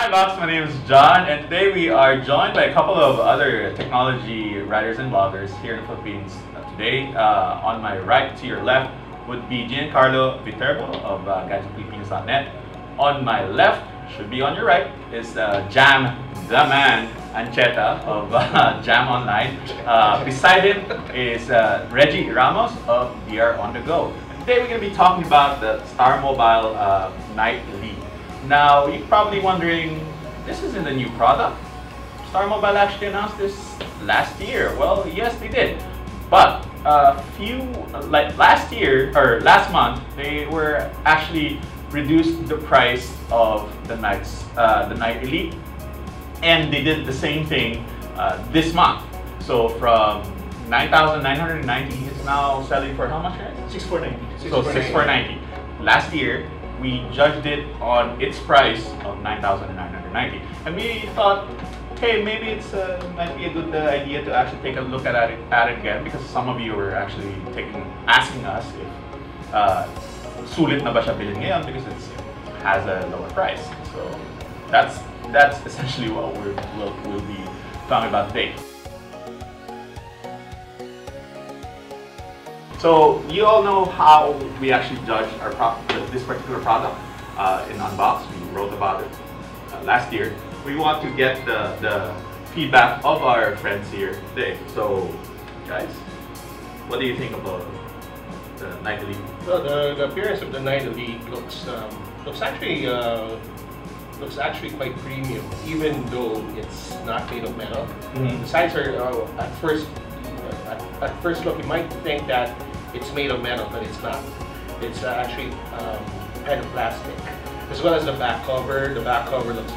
Hi Lots, my name is John, and today we are joined by a couple of other technology writers and bloggers here in the Philippines. Today, on my right to your left would be Giancarlo Viterbo of GadgetPhilippines.net. On my left, should be on your right, is Jam the Man Ancheta of Jam Online. Beside him is Reggie Ramos of DR On The Go. Today we're going to be talking about the Star Mobile Night Elite. Now, you're probably wondering, this isn't a new product. Star Mobile actually announced this last year. Well, yes, they did. But last month, they were actually reduced the price of the Night Elite, and they did the same thing this month. So from 9,990, it's now selling for how much, right? 6,490. So 6,490. Last year, we judged it on its price of 9,990, and we thought, hey, maybe it's might be a good idea to actually take a look at it again, because some of you were actually asking us if sulit na ba siya bilhin ngayon because it has a lower price. So that's essentially what we'll be talking about today. So you all know how we actually judge this particular product in Unbox. We wrote about it last year. We want to get the feedback of our friends here today. So guys, what do you think about the Night Elite? Well, the appearance of the Night Elite looks actually quite premium, even though it's not made of metal. Mm-hmm. The sides are at first look you might think that it's made of metal, but it's not. It's actually kind of plastic, as well as the back cover. The back cover looks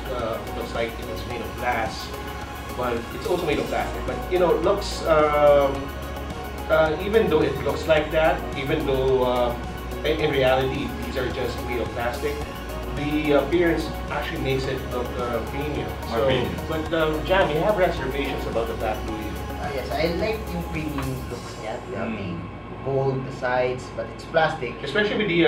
like it was made of glass, but it's also made of plastic. But you know, it looks even though it looks like that, even though in reality these are just made of plastic, the appearance actually makes it look premium. But Jam, you have reservations about the Black Louis. Yes, I like yung premium looks niya. The gold, the sides, but it's plastic. Especially with the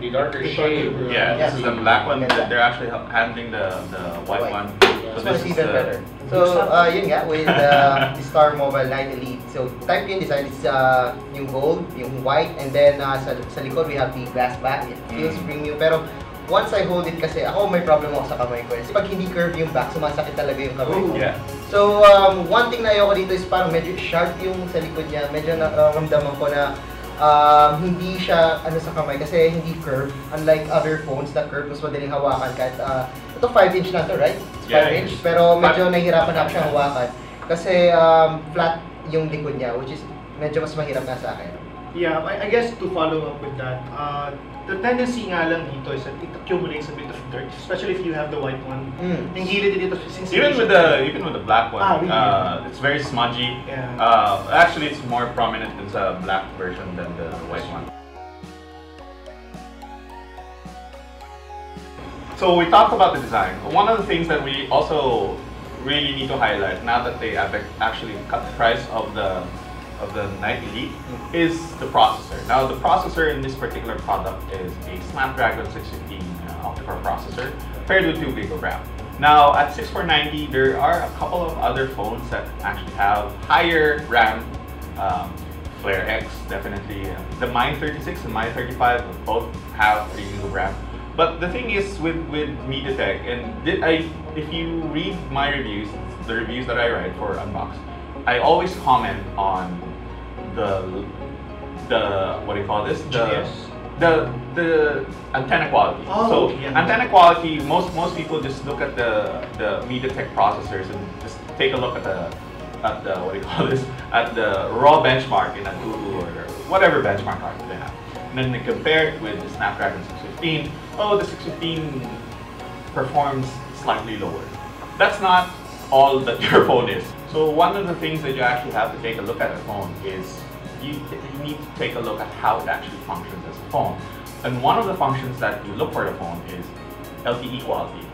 darker shade. Yeah, this is the black one. They're actually handling the white one. So this is even better. So yun nga, with the Star Mobile Night Elite. So type yung design is yung gold, yung white, and then sa likod we have the glass back. It feels premium, pero once I hold it kasi, ako may problem ako sa kamay ko. Pag hindi curve yung back, sumasakit talaga yung kamay ko. Yeah. So, one thing na ayoko dito is parang medyo sharp yung sa likod niya. Medyo nakaramdaman ko na hindi siya sa kamay kasi hindi curve. Unlike other phones na curve, mas madaling hawakan kahit ito 5-inch na to, right? It's 5-inch, pero medyo nahihirapan ako siyang hawakan kasi flat yung likod niya, which is medyo mas mahirap nga sa akin. Yeah, I guess to follow up with that, the tendency nga lang dito is that it accumulates a bit of dirt, especially if you have the white one. Yung gilid dito, even with the black one, really? it's very smudgy. Yeah. Actually, it's more prominent in the black version than the white one. So we talked about the design. One of the things that we also really need to highlight, now that they actually cut the price of the Night Elite, is the processor. Now, the processor in this particular product is a Snapdragon 615 octa-core processor paired with 2 GB of RAM. Now, at 6,490, there are a couple of other phones that actually have higher RAM. Flare X, definitely. The Mine 36 and Mine 35 both have 3 GB of RAM. But the thing is with MediaTek, and if you read my reviews, the reviews that I write for Unbox, I always comment on the what do you call this? The antenna quality. Antenna quality, most people just look at the MediaTek processors and just take a look at the what do you call this? At the raw benchmark in Antutu or whatever benchmark they have. And then they compare it with the Snapdragon 615. Oh, the 615 performs slightly lower. That's not all that your phone is. So one of the things that you actually have to take a look at a phone is you need to take a look at how it actually functions as a phone. And one of the functions that you look for the phone is LTE quality.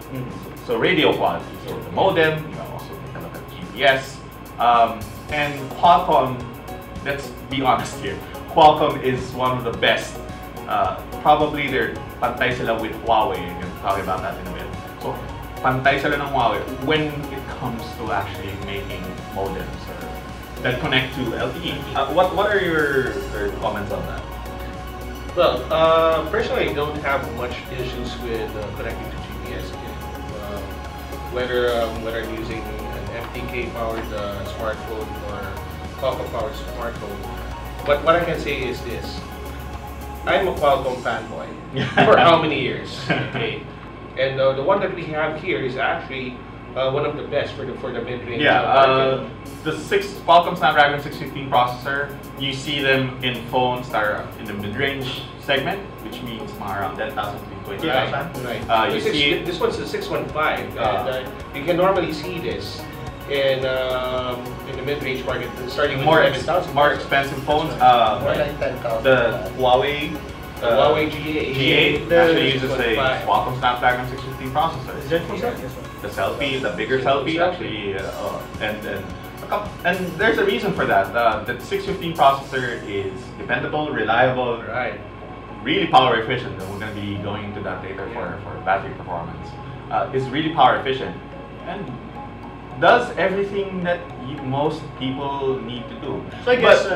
So radio quality. So the modem, you also take a look at GPS. And Qualcomm, let's be honest here, Qualcomm is one of the best. Probably they're pantay sila with Huawei, and we'll talk about that in a minute. So pantay sila ng Huawei when it comes to actually making modems or that connect to LTE. What are your comments on that? Well, personally, I don't have much issues with connecting to GPS. Whether I'm using an MTK powered smartphone or Qualcomm powered smartphone. But what I can say is this: I'm a Qualcomm fanboy for how many years? Okay, and the one that we have here is actually one of the best for the mid-range. Yeah, the Qualcomm Snapdragon 615 processor, you see them in phones that are in the mid-range segment, which means around 10,000 to 20,000. Right. You see this one's a 615. You can normally see this in the mid-range market, starting with more 11,000. more expensive phones. More like 10,000. The Huawei. The Huawei GA. Actually uses a 615. Qualcomm Snapdragon 615 processor. Is that for that? The selfie, the bigger selfie, actually, and there's a reason for that. The 615 processor is dependable, reliable, Right. really power efficient. And we're going to be going into that later for battery performance. It's really power efficient and does everything that most people need to do. So I guess,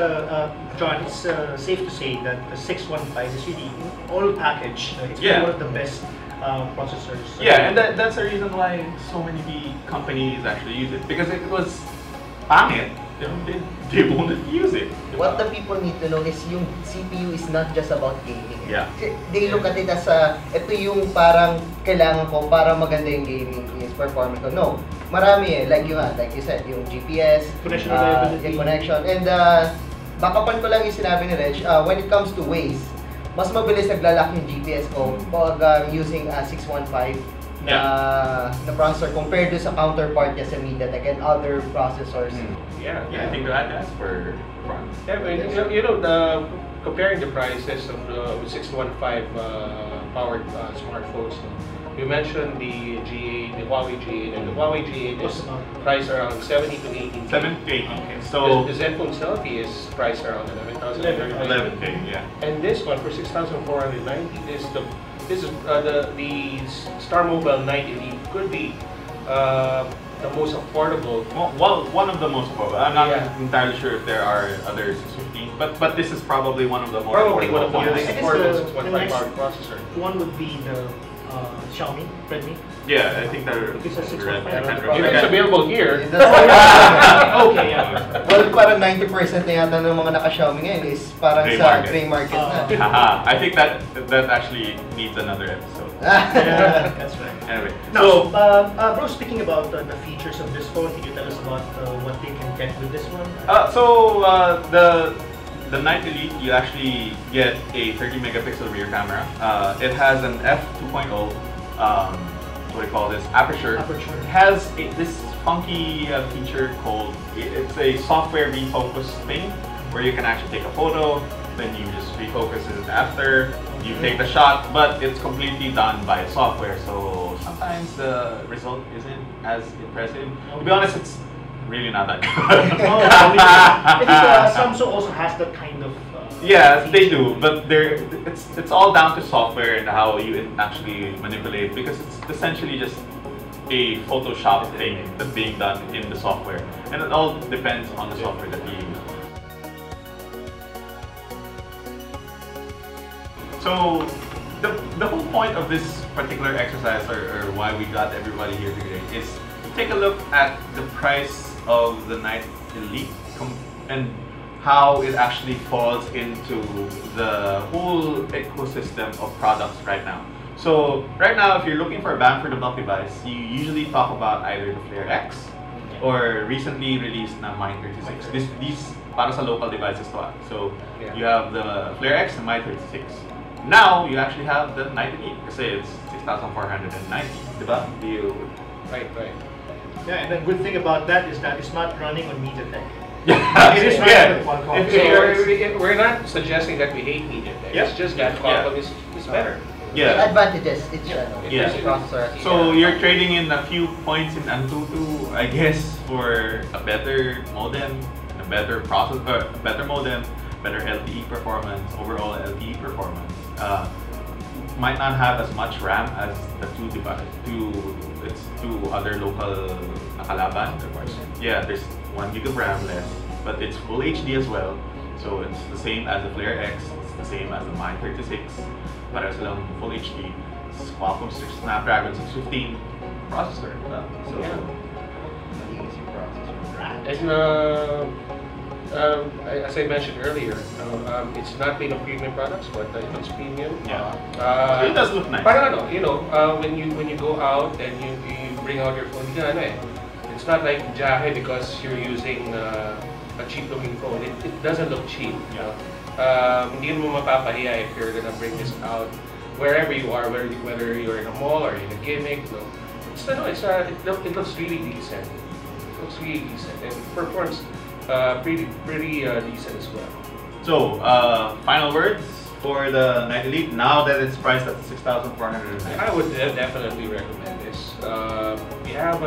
John, it's safe to say that the 615 is really all package. It's really one of the best processors. Yeah, and that's the reason why so many companies actually use it, because it was pangit. They won't use it. What the people need to know is yung CPU is not just about gaming. Yeah. They look at it as ito yung parang kailangan ko para maganda yung gaming is performance ko. No, marami like you said, yung GPS, Connection reliability. yung connection, and bakapan ko lang yung sinabi ni Reg, when it comes to Waze, mas mabilis naglalak yung GPS ko pag using 615 na processor compared to sa counterpart niya sa MediaTek and other processors. Yeah. I think that's for fun. Yeah, comparing the prices of the 615 powered smartphones. You mentioned the Huawei G8, and the Huawei G8 is priced around 70 to 80. 7 to 18. Okay. So the Zenfone Selfie is priced around 11,000. 11K, yeah. And this one for 6,490 is the Star Mobile 90 could be the most affordable. Well, one of the most affordable. I'm not Yeah. entirely sure if there are other 615, but this is probably one of the more Probably one of the affordable most I guess affordable the 615 next- powered processor. One would be the Xiaomi, Redmi. Yeah, I think they're. It's a 615. It's available here. Okay, yeah. Well, parang 90% na yata ng mga naka-Xiaomi ngayon is parang Gray sa market. gray market na. Haha, I think that actually needs another episode. Yeah, that's right. Anyway, Now, bro, speaking about the features of this phone, can you tell us about what they can get with this one? The Night Elite, you actually get a 30 megapixel rear camera. It has an f2.0, what do you call this, aperture. It has this funky feature called, it's a software refocus thing, where you can actually take a photo, then you just refocus it after you take the shot, but it's completely done by software, so sometimes the result isn't as impressive. To be honest, it's really not that good. I think Samsung also has that kind of. Yeah, they do, but it's all down to software and how you actually manipulate, because it's essentially just a Photoshop thing that's being done in the software, and it all depends on the software that you use. So the whole point of this particular exercise, or why we got everybody here today, is to take a look at the price of the Night Elite and how it actually falls into the whole ecosystem of products right now. So right now, if you're looking for a bang for the buck device, you usually talk about either the Flare X or recently released na Mi 36. These para sa local devices to. So you have the Flare X and Mi 36. Now you actually have the Night Elite, kasi it's 6,490, diba? Right. Yeah, and the good thing about that is that it's not running on MediaTek. Yeah, It is running on Qualcomm. We're not suggesting that we hate MediaTek. It's just that Qualcomm is better. Yeah. Advantages, it's Yeah. processor. So you're trading in a few points in Antutu, I guess, for a better modem, a better processor, better modem, better LTE performance, overall LTE performance. might not have as much RAM as the two other local nakalaban. Yeah, there's 1 gig of RAM less, but it's full HD as well. So it's the same as the Flare X, it's the same as the Mine 36, but it's lang full HD. It's Qualcomm Snapdragon 615 processor. So Yeah. Easy processor. And as I mentioned earlier, it's not made of premium products, but it's premium. yeah, it does look nice. Parang when you go out and you bring out your phone, it's not like jahe because you're using a cheap looking phone. It doesn't look cheap. Hindi mo mapapahiya if you're gonna bring this out wherever you are, whether you're in a mall or in a gimmick. It looks really decent. It looks really decent and performs pretty decent as well. So, final words for the Night Elite now that it's priced at 6,490. I would definitely recommend this. You have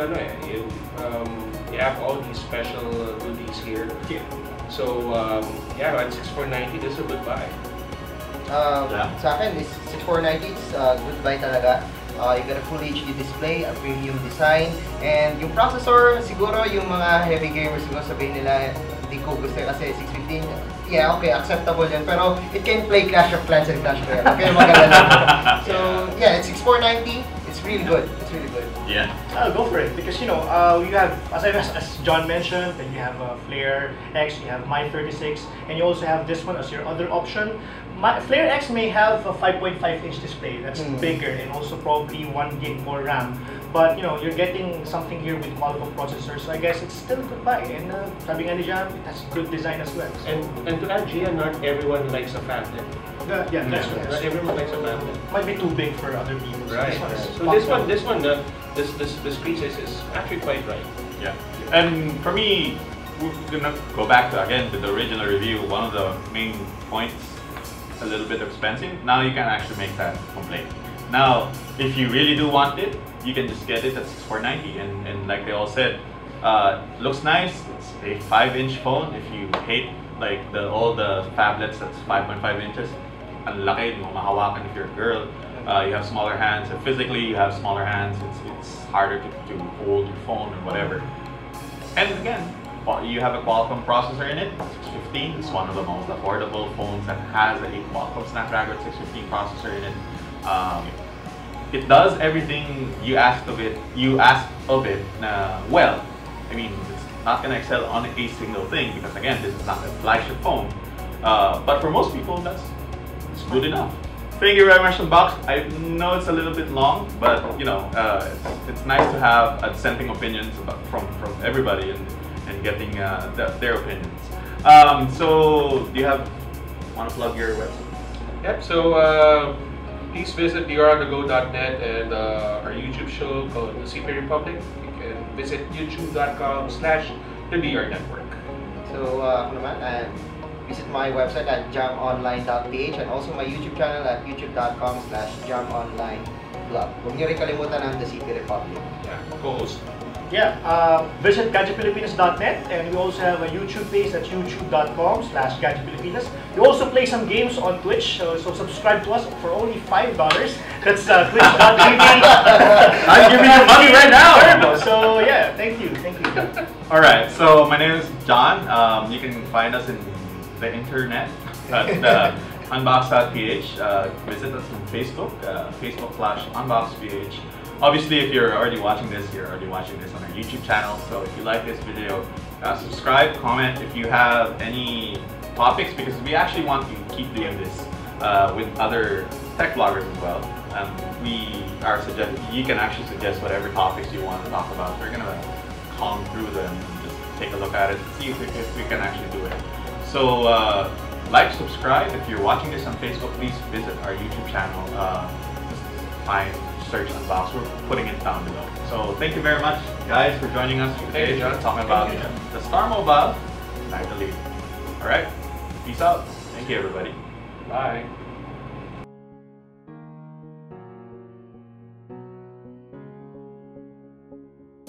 you have all these special goodies here. Yeah. So at 6,490, this is a good buy. Sa akin, is 6,490, it's good buy talaga. You got a full HD display, a premium design, and yung processor, siguro yung mga heavy gamers siguro sabihin nila, hindi ko gusto kasi 615, yeah, okay, acceptable yun, pero it can play Clash of Clans and Clash Royale, okay, maganda. So, yeah, it's 6,490, it's really good, it's really good. Yeah. I'll go for it because you have, as John mentioned, then you have Flare X, you have Mine 36, and you also have this one as your other option. Flare X may have a 5.5-inch display that's bigger and also probably 1 gig more RAM. But you're getting something here with multiple processors, so I guess it's still a good buy. And sabi nga ni Jam, it has good design as well. So. And to add, Gia, not everyone likes a phablet. Yeah, that's right. Not everyone likes a phablet. Might be too big for other people. Right. So this one, the screen size is actually quite right. Yeah. And for me, we're gonna go back to the original review. One of the main points, a little bit expensive. Now you can actually make that complaint. Now, if you really do want it, you can just get it at 6,490. And like they all said, looks nice. It's a 5-inch phone. If you hate like all the phablets that's 5.5 inches, ang laki mo mahawakan if you're a girl. You have smaller hands. And physically, you have smaller hands. It's harder to hold your phone or whatever. And again, you have a Qualcomm processor in it, 615. It's one of the most affordable phones that has a Qualcomm Snapdragon 615 processor in it. It does everything you asked of it. Well. I mean, it's not gonna excel on a single thing because again, this is not a flagship phone. But for most people, that's good enough. Thank you very much, Unbox. I know it's a little bit long, but it's nice to have dissenting opinions from everybody and getting their opinions. So, do you want to plug your website? Yep. So please visit dronthego.net and our YouTube show called The CP Republic. You can visit youtube.com/the Network. So, ako naman, visit my website at jamonline.ph and also my YouTube channel at youtube.com/jamonlineblog. Huwag niyo rin kalimutan ang The CP Republic. Yeah, co-host. Yeah, visit gadgetpilipinas.net, and we also have a YouTube page at youtube.com/gadgetpilipinas. We also play some games on Twitch, so subscribe to us for only $5. That's twitch.tv. I'm giving you money right now! So yeah, thank you. Alright, so my name is John. You can find us in the internet at unbox.ph. Visit us on Facebook, Facebook/unboxph. Obviously, if you're already watching this, you're already watching this on our YouTube channel. So if you like this video, subscribe, comment if you have any topics, because we actually want to keep doing this with other tech bloggers as well. You can actually suggest whatever topics you want to talk about. We're gonna comb through them and just take a look at it, see if we can actually do it. So like, subscribe. If you're watching this on Facebook, please visit our YouTube channel. Search Unbox. We're putting it down below. So thank you very much, guys, for joining us today. Hey, John. Talking about the Star Mobile Night Elite. All right, peace out. Thank you, everybody. Bye.